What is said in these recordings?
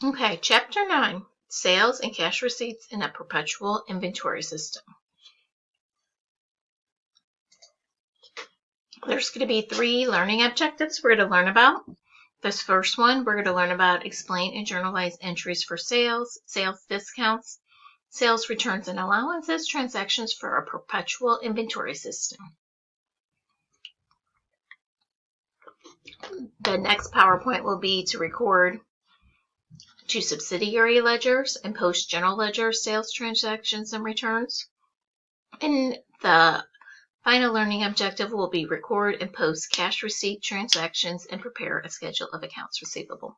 Okay, Chapter 9, Sales and Cash Receipts in a Perpetual Inventory System. There's going to be 3 learning objectives we're going to learn about. This first one, we're going to learn about explain and journalize entries for sales, sales discounts, sales returns and allowances, transactions for a perpetual inventory system. The next PowerPoint will be to record 2 subsidiary ledgers and post general ledger sales transactions and returns. And the final learning objective will be record and post cash receipt transactions and prepare a schedule of accounts receivable.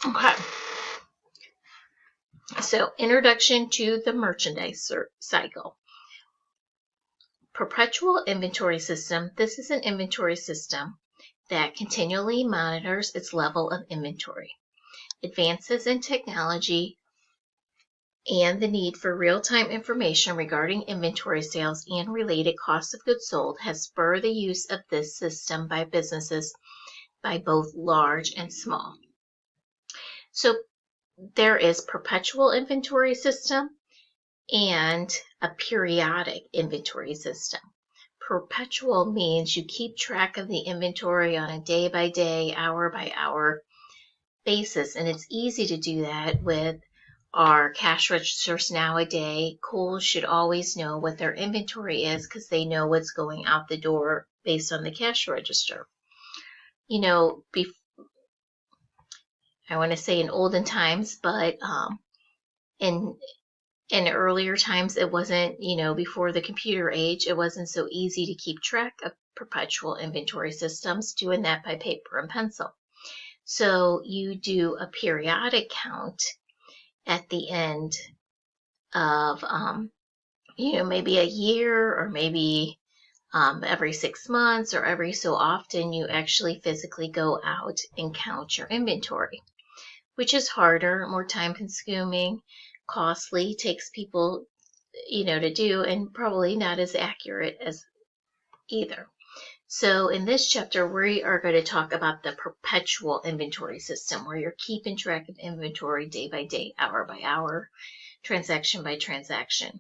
Okay. So, introduction to the merchandise cycle. Perpetual inventory system. This is an inventory system that continually monitors its level of inventory. Advances in technology and the need for real-time information regarding inventory sales and related costs of goods sold has spurred the use of this system by businesses by both large and small. So there is perpetual inventory system and a periodic inventory system. Perpetual means you keep track of the inventory on a day-by-day, hour-by-hour basis, and it's easy to do that with our cash registers nowadays. Kohl's should always know what their inventory is because they know what's going out the door based on the cash register. You know, I want to say in olden times, but in earlier times, it wasn't, before the computer age, it wasn't so easy to keep track of perpetual inventory systems, doing that by paper and pencil. So you do a periodic count at the end of, maybe a year, or maybe every 6 months, or every so often you actually physically go out and count your inventory, which is harder, more time consuming, costly, takes people, to do, and probably not as accurate as either. So in this chapter, we are going to talk about the perpetual inventory system, where you're keeping track of inventory day by day, hour by hour, transaction by transaction.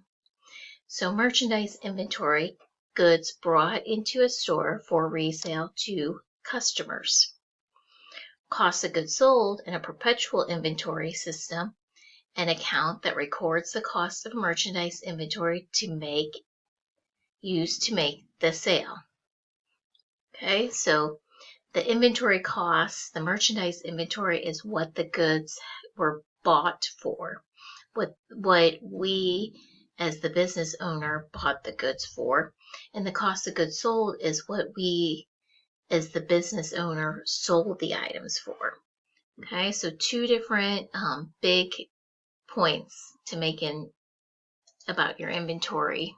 So merchandise inventory, goods brought into a store for resale to customers. Cost of goods sold in a perpetual inventory system, an account that records the cost of merchandise inventory used to make the sale. Okay, so the inventory costs, the merchandise inventory is what the goods were bought for, what we as the business owner bought the goods for, and the cost of goods sold is what we as the business owner sold the items for. Okay, so 2 different big points to make about your inventory.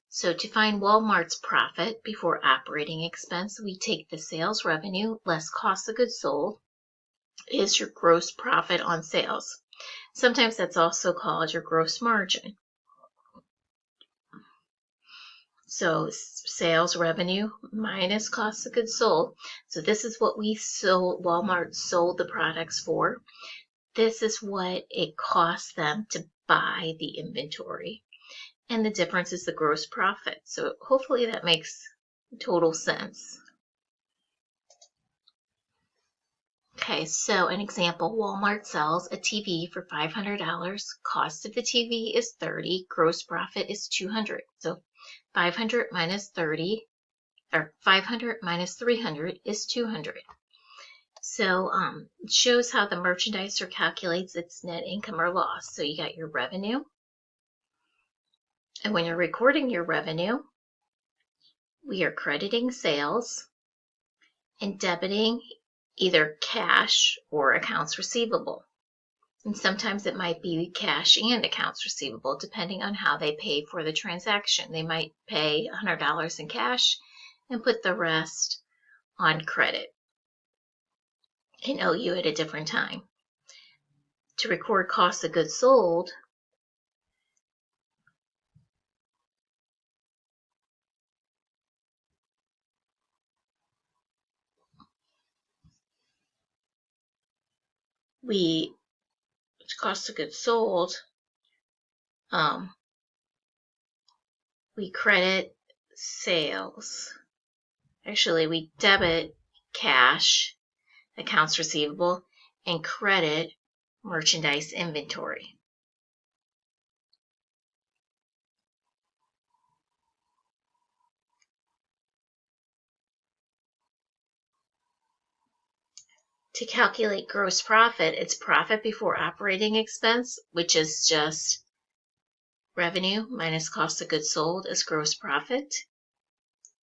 So to find Walmart's profit before operating expense, we take the sales revenue less cost of goods sold is your gross profit on sales. Sometimes that's also called your gross margin. So sales revenue minus cost of goods sold. So this is what Walmart sold the products for. This is what it cost them to buy the inventory. And the difference is the gross profit. So hopefully that makes total sense. Okay, so an example, Walmart sells a TV for $500. Cost of the TV is $30. Gross profit is $200. So 500 minus 30, or 500 minus 300 is 200. So it shows how the merchandiser calculates its net income or loss. So you got your revenue. And when you're recording your revenue, we are crediting sales and debiting either cash or accounts receivable. And sometimes it might be cash and accounts receivable, depending on how they pay for the transaction. They might pay $100 in cash and put the rest on credit and owe you at a different time. To record cost of goods sold, cost of goods sold, we credit sales. Actually, we debit cash, accounts receivable, and credit merchandise inventory. To calculate gross profit, it's profit before operating expense, which is just revenue minus cost of goods sold is gross profit,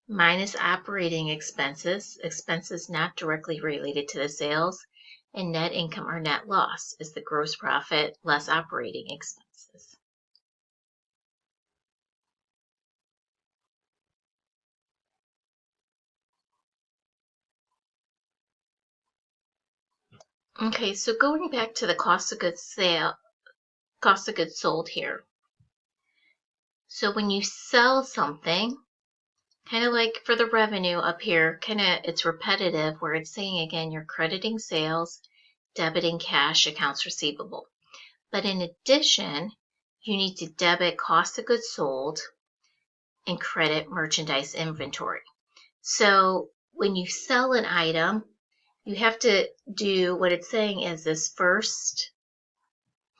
minus operating expenses, expenses not directly related to the sales, and net income or net loss is the gross profit less operating expenses. Okay, so going back to the cost of goods sold here. So when you sell something, kind of like for the revenue up here, it's repetitive where it's saying again, you're crediting sales, debiting cash, accounts receivable. But in addition, you need to debit cost of goods sold and credit merchandise inventory. So when you sell an item, you have to do what it's saying is this first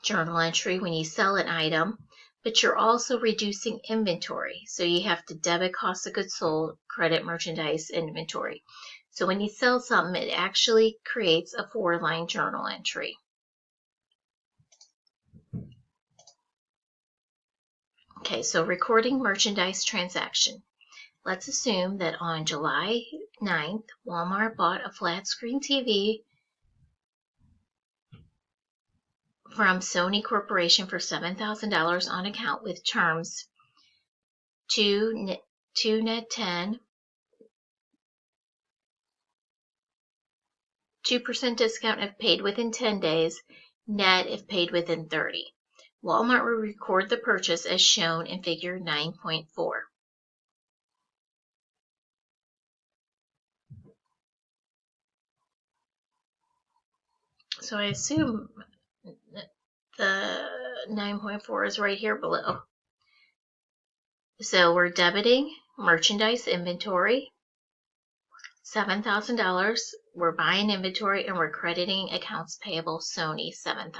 journal entry when you sell an item, but you're also reducing inventory. So you have to debit cost of goods sold, credit merchandise inventory. So when you sell something, it actually creates a 4-line journal entry. Okay, so recording merchandise transaction. Let's assume that on July 9th, Walmart bought a flat screen TV from Sony Corporation for $7,000 on account with terms 2 net 10, 2% discount if paid within 10 days, net if paid within 30. Walmart will record the purchase as shown in figure 9.4. So I assume the 9.4 is right here below. So we're debiting merchandise inventory, $7,000. We're buying inventory and we're crediting accounts payable Sony $7,000.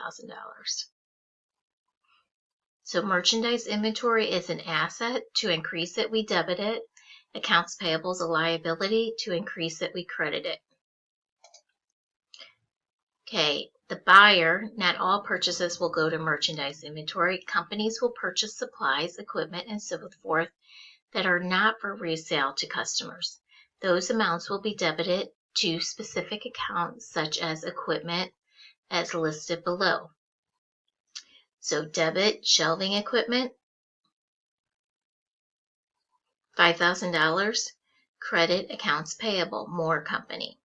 So merchandise inventory is an asset. To increase it, we debit it. Accounts payable is a liability. To increase it, we credit it. Okay, the buyer, not all purchases will go to merchandise inventory. Companies will purchase supplies, equipment, and so forth that are not for resale to customers. Those amounts will be debited to specific accounts such as equipment as listed below. So debit shelving equipment, $5,000. Credit accounts payable, Moore Company.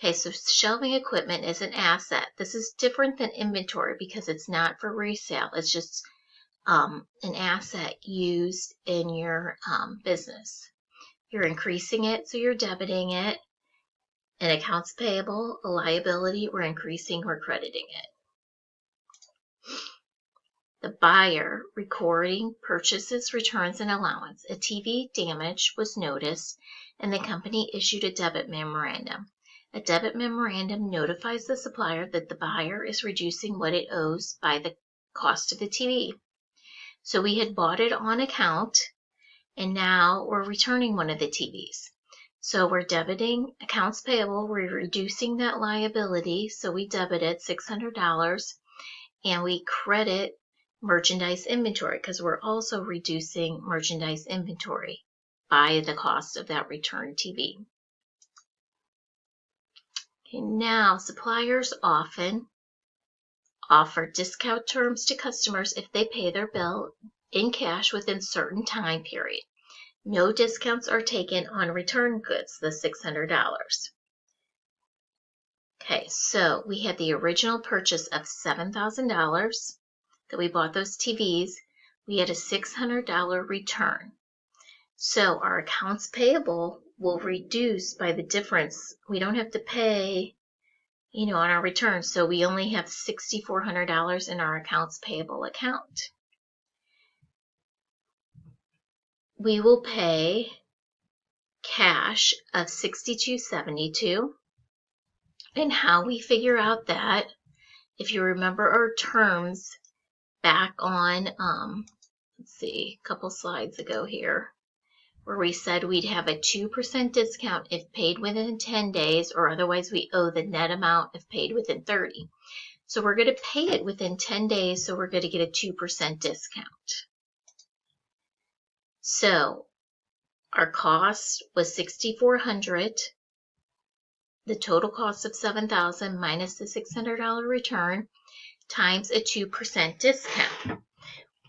Okay, so shelving equipment is an asset. This is different than inventory because it's not for resale. It's just an asset used in your business. You're increasing it, so you're debiting it. And accounts payable, a liability, we're increasing or crediting it. The buyer recording purchases, returns, and allowance. A TV damage was noticed and the company issued a debit memorandum. A debit memorandum notifies the supplier that the buyer is reducing what it owes by the cost of the TV. So we had bought it on account and now we're returning one of the TVs. So we're debiting accounts payable, we're reducing that liability, so we debited $600 and we credit merchandise inventory because we're also reducing merchandise inventory by the cost of that returned TV. Okay, now suppliers often offer discount terms to customers if they pay their bill in cash within certain time period. No discounts are taken on return goods, the $600. Okay, so we had the original purchase of $7,000 that we bought those TVs. We had a $600 return. So our accounts payable will reduce by the difference. We don't have to pay on our return. So we only have $6,400 in our accounts payable account. We will pay cash of $62.72. And how we figure out that, if you remember our terms back on, let's see, a couple slides ago here, where we said we'd have a 2% discount if paid within 10 days, or otherwise we owe the net amount if paid within 30. So we're going to pay it within 10 days, so we're going to get a 2% discount. So our cost was $6,400. The total cost of $7,000 minus the $600 return times a 2% discount,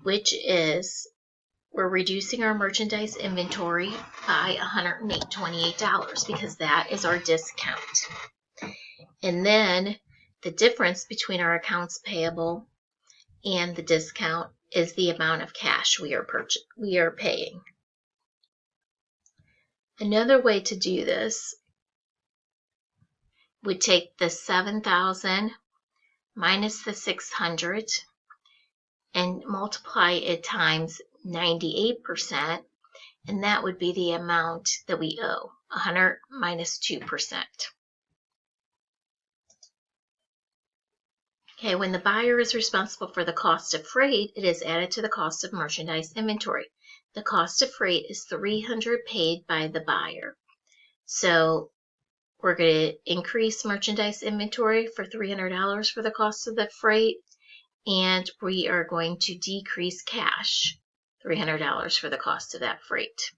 which is, we're reducing our merchandise inventory by $128 because that is our discount. And then the difference between our accounts payable and the discount is the amount of cash we are paying. Another way to do this would take the $7,000 minus the $600 and multiply it times 98%, and that would be the amount that we owe, 100 minus 2%. Okay, when the buyer is responsible for the cost of freight, it is added to the cost of merchandise inventory. The cost of freight is $300 paid by the buyer. So we're going to increase merchandise inventory for $300 for the cost of the freight, and we are going to decrease cash, $300 for the cost of that freight.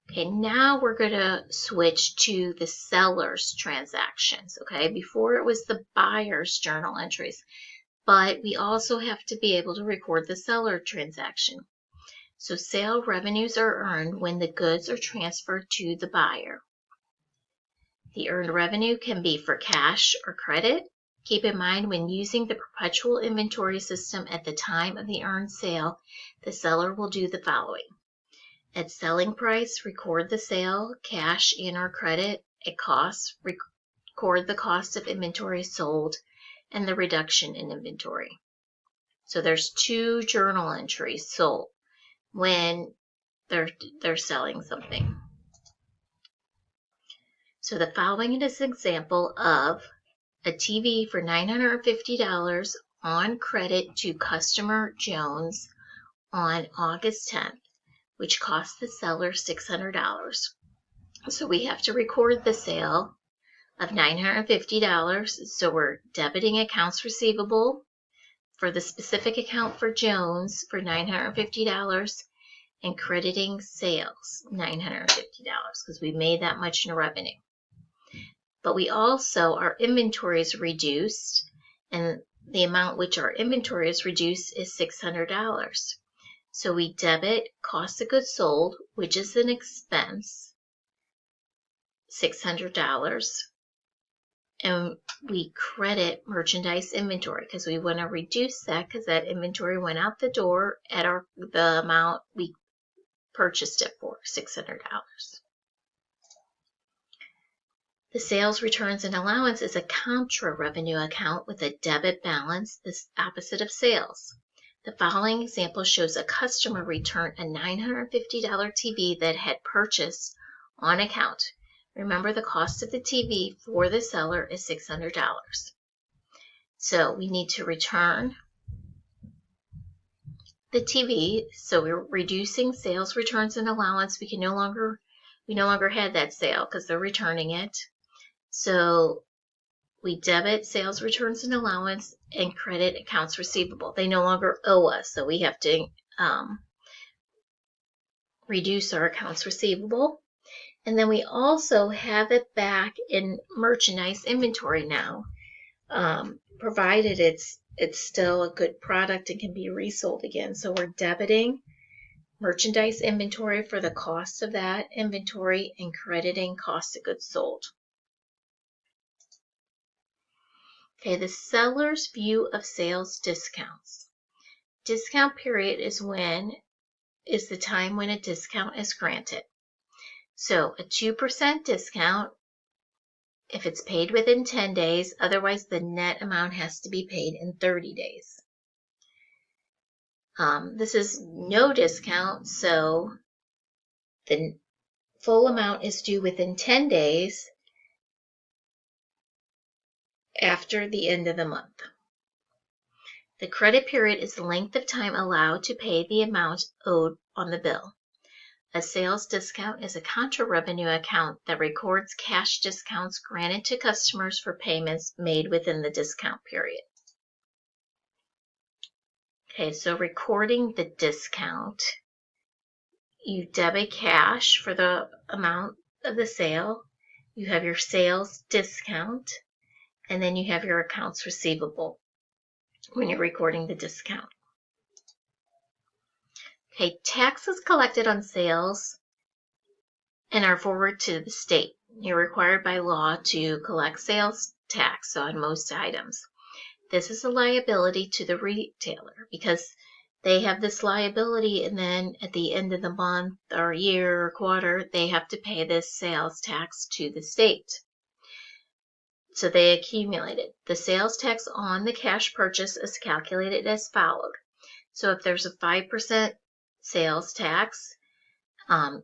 Okay, now we're going to switch to the seller's transactions. Okay, before it was the buyer's journal entries, but we also have to be able to record the seller transaction. So sale revenues are earned when the goods are transferred to the buyer. The earned revenue can be for cash or credit. Keep in mind, when using the perpetual inventory system at the time of the earned sale, the seller will do the following. At selling price, record the sale, cash and or credit. At cost, record the cost of inventory sold and the reduction in inventory. So there's 2 journal entries sold when they're selling something. So the following is an example of a TV for $950 on credit to customer Jones on August 10th, which cost the seller $600. So we have to record the sale of $950. So we're debiting accounts receivable for the specific account for Jones for $950 and crediting sales $950 because we made that much in revenue. But we also, our inventory is reduced, and the amount which our inventory is reduced is $600. So we debit cost of goods sold, which is an expense, $600, and we credit merchandise inventory because we want to reduce that because that inventory went out the door at the amount we purchased it for, $600. The sales returns and allowance is a contra revenue account with a debit balance, the opposite of sales. The following example shows a customer return a $950 TV that had purchased on account. Remember, the cost of the TV for the seller is $600. So we need to return the TV. So we're reducing sales returns and allowance. We no longer had that sale because they're returning it. So we debit sales returns and allowance and credit accounts receivable. They no longer owe us, so we have to reduce our accounts receivable. And then we also have it back in merchandise inventory now, provided it's still a good product and can be resold again. So we're debiting merchandise inventory for the cost of that inventory and crediting cost of goods sold. Okay, the seller's view of sales discounts. Discount period is the time when a discount is granted. So a 2% discount if it's paid within 10 days, otherwise the net amount has to be paid in 30 days. This is no discount, so the full amount is due within 10 days after the end of the month. The credit period is the length of time allowed to pay the amount owed on the bill. A sales discount is a contra-revenue account that records cash discounts granted to customers for payments made within the discount period. Okay, so recording the discount, you debit cash for the amount of the sale, you have your sales discount, and then you have your accounts receivable when you're recording the discount. Okay, taxes collected on sales and are forwarded to the state. You're required by law to collect sales tax on most items. This is a liability to the retailer because they have this liability, and then at the end of the month or year or quarter, they have to pay this sales tax to the state. So they accumulate it. The sales tax on the cash purchase is calculated as followed. So if there's a 5% sales tax,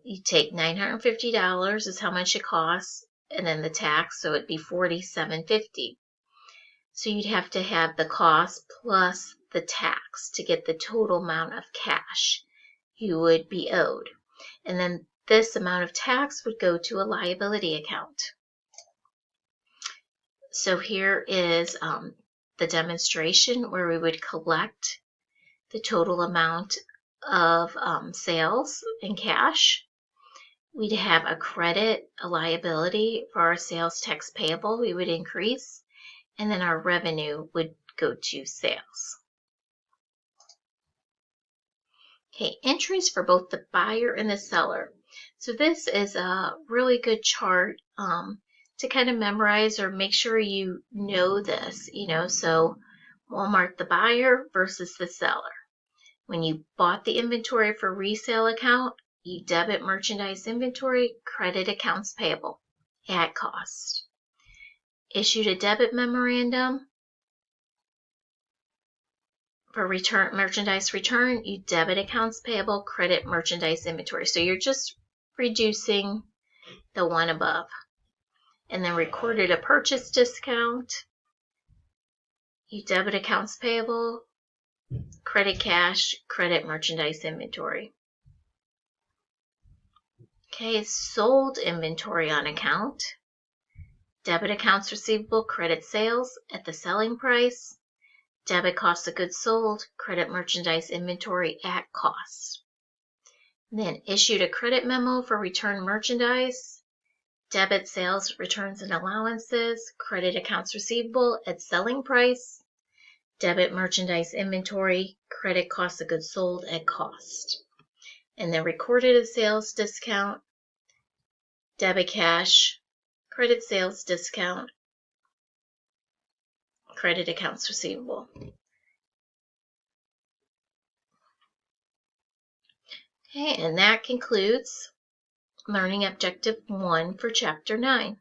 you take $950 is how much it costs, and then the tax, so it'd be $47.50. So you'd have to have the cost plus the tax to get the total amount of cash you would be owed. And then this amount of tax would go to a liability account. So here is the demonstration where we would collect the total amount of sales in cash. We'd have a credit, a liability for our sales tax payable we would increase, and then our revenue would go to sales. Okay, entries for both the buyer and the seller. So this is a really good chart to kind of memorize or make sure you know this, so Walmart the buyer versus the seller. When you bought the inventory for resale account, you debit merchandise inventory, credit accounts payable at cost. Issued a debit memorandum for merchandise return, you debit accounts payable, credit merchandise inventory. So you're just reducing the one above. And then recorded a purchase discount, you debit accounts payable, credit cash, credit merchandise inventory. Okay, sold inventory on account, debit accounts receivable, credit sales at the selling price, debit cost of goods sold, credit merchandise inventory at cost. Then issued a credit memo for returned merchandise, debit sales, returns and allowances, credit accounts receivable at selling price, debit merchandise inventory, credit cost of goods sold at cost. And then recorded a sales discount, debit cash, credit sales discount, credit accounts receivable. Okay, and that concludes Learning Objective 1 for Chapter 9.